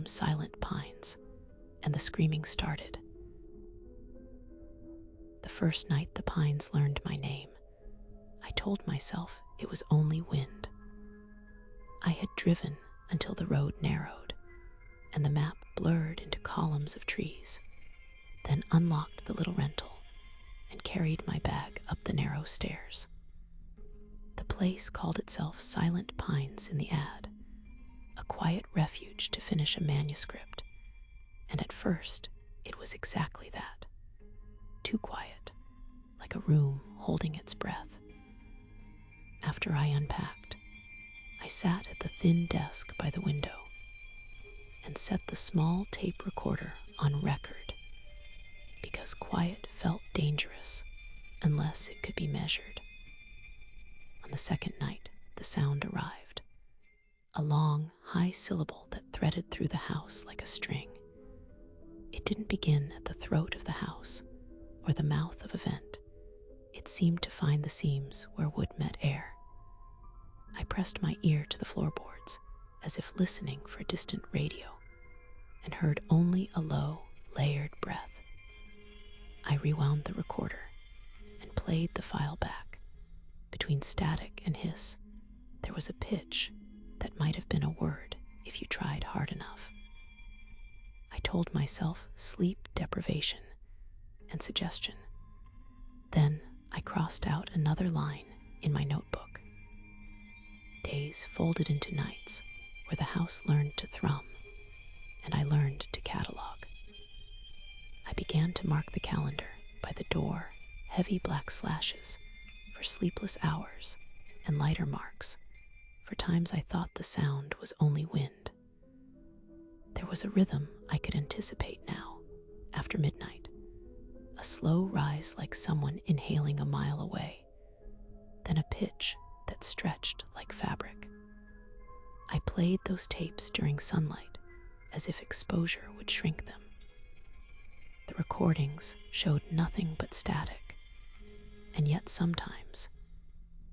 silent pines, and the screaming started. The first night the pines learned my name, I told myself it was only wind. I had driven until the road narrowed, and the map blurred into columns of trees, then unlocked the little rental and carried my bag up the narrow stairs. The place called itself Silent Pines in the ad, a quiet refuge to finish a manuscript, and at first it was exactly that. Too quiet, like a room holding its breath. After I unpacked, I sat at the thin desk by the window and set the small tape recorder on record, because quiet felt dangerous unless it could be measured. On the second night, the sound arrived, a long, high syllable that threaded through the house like a string. It didn't begin at the throat of the house or the mouth of a vent. It seemed to find the seams where wood met air. I pressed my ear to the floorboards as if listening for distant radio, and heard only a low, layered breath. I rewound the recorder and played the file back. Between static and hiss, there was a pitch that might have been a word if you tried hard enough. I told myself sleep deprivation and suggestion. Then I crossed out another line in my notebook. Days folded into nights where the house learned to thrum, and I learned to catalog. I began to mark the calendar by the door, heavy black slashes for sleepless hours, and lighter marks for times I thought the sound was only wind. There was a rhythm I could anticipate now, after midnight, a slow rise like someone inhaling a mile away, then a pitch that stretched like fabric. I played those tapes during sunlight as if exposure would shrink them. The recordings showed nothing but static, and yet sometimes,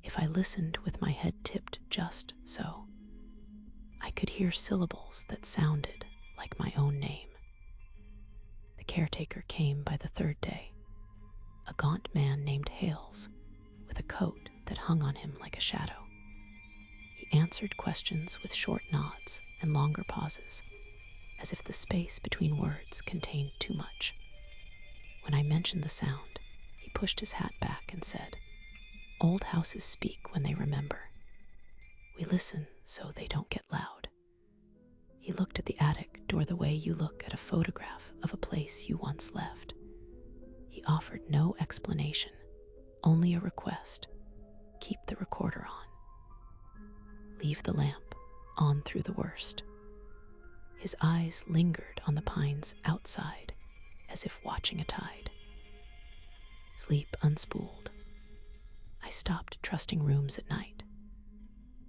if I listened with my head tipped just so, I could hear syllables that sounded like my own name. The caretaker came by the third day, a gaunt man named Hales, with a coat that hung on him like a shadow. He answered questions with short nods and longer pauses, as if the space between words contained too much. When I mentioned the sound, he pushed his hat back and said, "Old houses speak when they remember. We listen so they don't get loud." He looked at the attic door the way you look at a photograph of a place you once left. He offered no explanation, only a request: keep the recorder on. Leave the lamp on through the worst. His eyes lingered on the pines outside, as if watching a tide. Sleep unspooled. I stopped trusting rooms at night.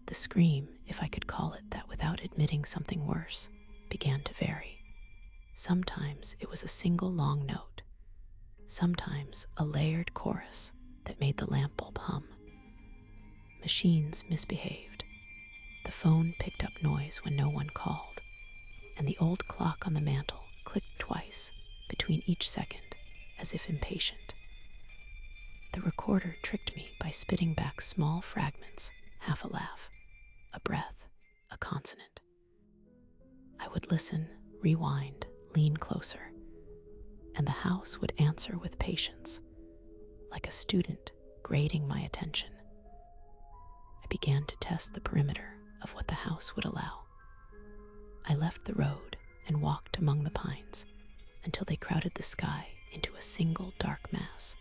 The scream, if I could call it that without admitting something worse, began to vary. Sometimes it was a single long note, sometimes a layered chorus that made the lamp bulb hum. Machines misbehaved. The phone picked up noise when no one called, and the old clock on the mantel clicked twice between each second, as if impatient. The recorder tricked me by spitting back small fragments, half a laugh, a breath, a consonant. I would listen, rewind, lean closer, and the house would answer with patience, like a student grading my attention. I began to test the perimeter of what the house would allow. I left the road and walked among the pines until they crowded the sky into a single dark mass.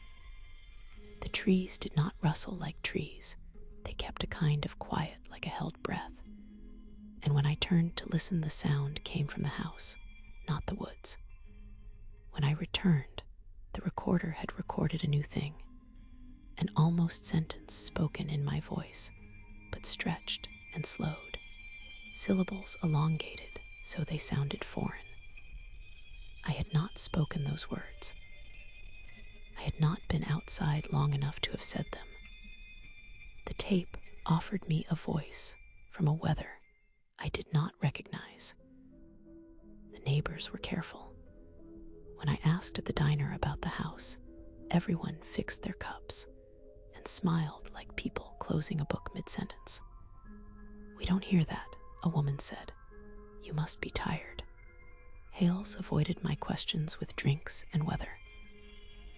The trees did not rustle like trees. They kept a kind of quiet like a held breath. And when I turned to listen, the sound came from the house, not the woods. When I returned, the recorder had recorded a new thing, an almost sentence spoken in my voice, but stretched and slowed, syllables elongated so they sounded foreign. I had not spoken those words. I had not been outside long enough to have said them. The tape offered me a voice from a weather I did not recognize. neighbors were careful. When I asked at the diner about the house, everyone fixed their cups and smiled like people closing a book mid-sentence. "We don't hear that," a woman said. "You must be tired." Hales avoided my questions with drinks and weather.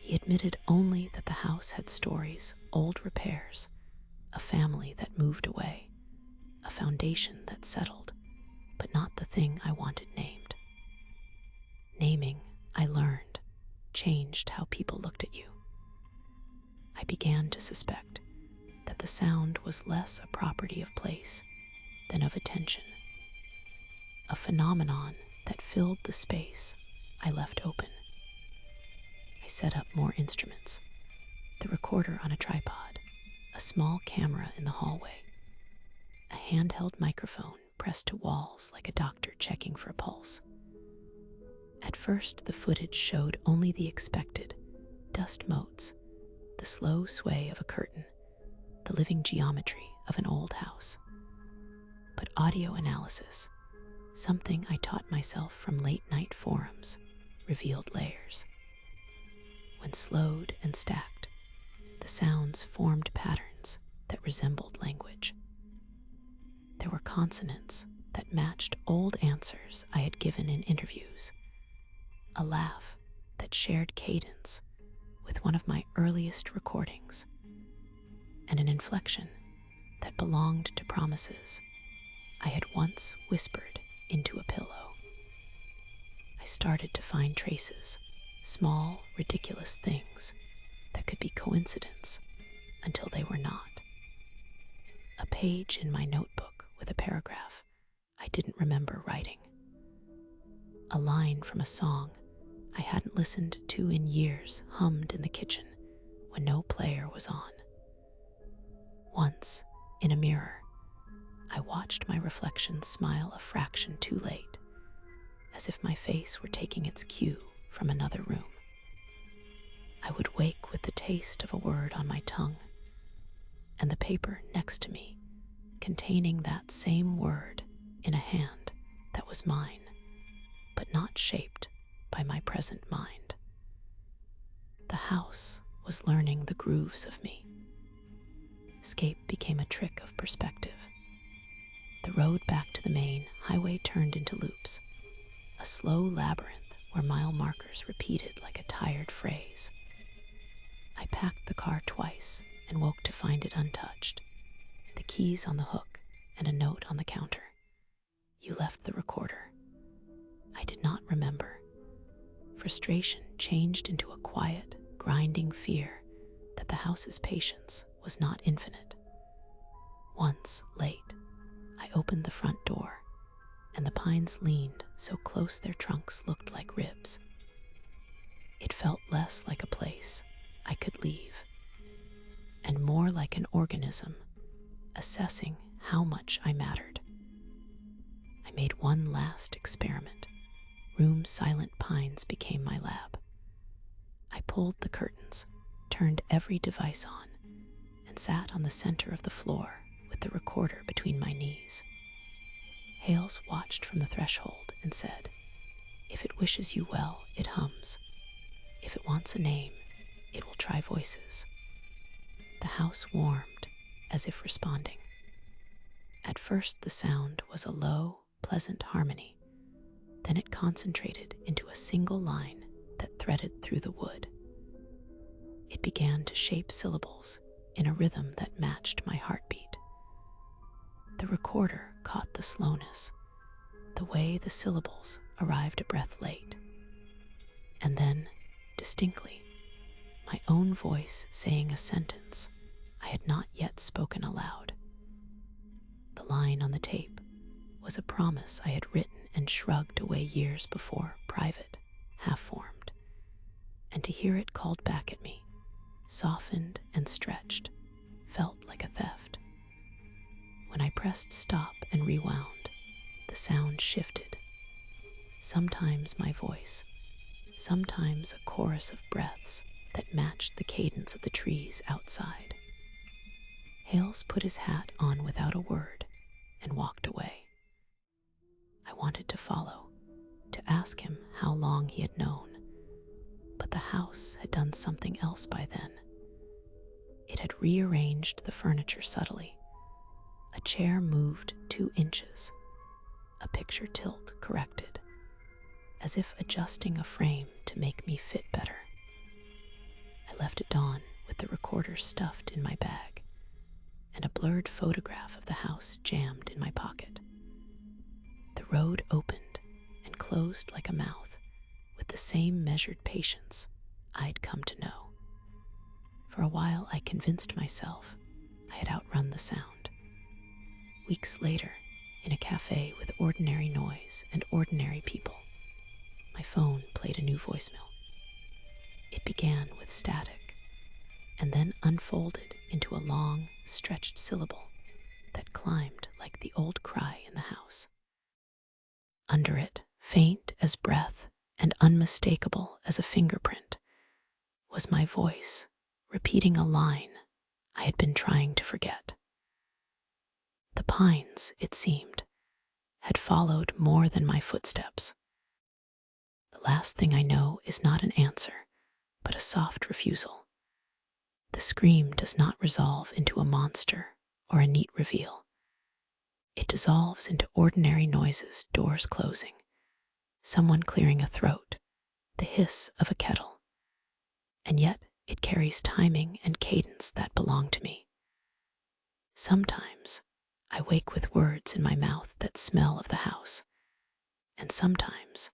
He admitted only that the house had stories, old repairs, a family that moved away, a foundation that settled, but not the thing I wanted named. Naming, I learned, changed how people looked at you. I began to suspect that the sound was less a property of place than of attention, a phenomenon that filled the space I left open. I set up more instruments, the recorder on a tripod, a small camera in the hallway, a handheld microphone pressed to walls like a doctor checking for a pulse. At first, the footage showed only the expected: dust motes, the slow sway of a curtain, the living geometry of an old house. But audio analysis, something I taught myself from late-night forums, revealed layers. When slowed and stacked, the sounds formed patterns that resembled language. There were consonants that matched old answers I had given in interviews, a laugh that shared cadence with one of my earliest recordings, and an inflection that belonged to promises I had once whispered into a pillow. I started to find traces, small, ridiculous things that could be coincidence until they were not. A page in my notebook with a paragraph I didn't remember writing. A line from a song I hadn't listened to in years hummed in the kitchen when no player was on. Once, in a mirror, I watched my reflection smile a fraction too late, as if my face were taking its cue from another room. I would wake with the taste of a word on my tongue, and the paper next to me containing that same word in a hand that was mine, but not shaped by my present mind. The house was learning the grooves of me. Escape became a trick of perspective. The road back to the main highway turned into loops, a slow labyrinth where mile markers repeated like a tired phrase. I packed the car twice and woke to find it untouched, the keys on the hook and a note on the counter. "You left the recorder." I did not remember. Frustration changed into a quiet, grinding fear that the house's patience was not infinite. Once, late, I opened the front door, and the pines leaned so close their trunks looked like ribs. It felt less like a place I could leave, and more like an organism assessing how much I mattered. I made one last experiment. Room's silent pines became my lab. I pulled the curtains, turned every device on, and sat on the center of the floor with the recorder between my knees. Hales watched from the threshold and said, "If it wishes you well, it hums. If it wants a name, it will try voices." The house warmed, as if responding. At first the sound was a low, pleasant harmony. Then it concentrated into a single line that threaded through the wood. It began to shape syllables in a rhythm that matched my heartbeat. The recorder caught the slowness, the way the syllables arrived a breath late. And then, distinctly, my own voice saying a sentence I had not yet spoken aloud. The line on the tape was a promise I had written and shrugged away years before, private, half-formed. And to hear it called back at me, softened and stretched, felt like a theft. When I pressed stop and rewound, the sound shifted. Sometimes my voice, sometimes a chorus of breaths that matched the cadence of the trees outside. Hales put his hat on without a word and walked away. I wanted to follow, to ask ask him how long he had known, but the house had done something else by then. It had rearranged the furniture subtly. A chair moved 2 inches, a picture tilt corrected, as if adjusting a frame to make me fit better. I left at dawn with the recorder stuffed in my bag and a blurred photograph of the house jammed in my pocket. The road opened and closed like a mouth with the same measured patience I'd come to know. For a while, I convinced myself I had outrun the sound. Weeks later, in a cafe with ordinary noise and ordinary people, my phone played a new voicemail. It began with static and then unfolded into a long, stretched syllable that climbed like the old cry in the house. Under it, faint as breath and unmistakable as a fingerprint, was my voice repeating a line I had been trying to forget. The pines, it seemed, had followed more than my footsteps. The last thing I know is not an answer, but a soft refusal. The scream does not resolve into a monster or a neat reveal. It dissolves into ordinary noises, doors closing, someone clearing a throat, the hiss of a kettle. And yet it carries timing and cadence that belong to me. Sometimes I wake with words in my mouth that smell of the house, and sometimes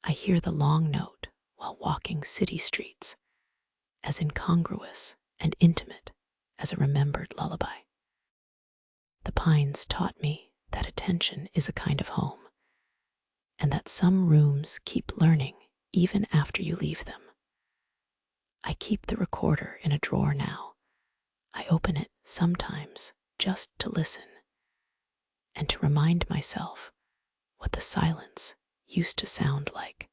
I hear the long note while walking city streets, as incongruous and intimate as a remembered lullaby. The pines taught me that attention is a kind of home, and that some rooms keep learning even after you leave them. I keep the recorder in a drawer now. I open it sometimes just to listen and to remind myself what the silence used to sound like.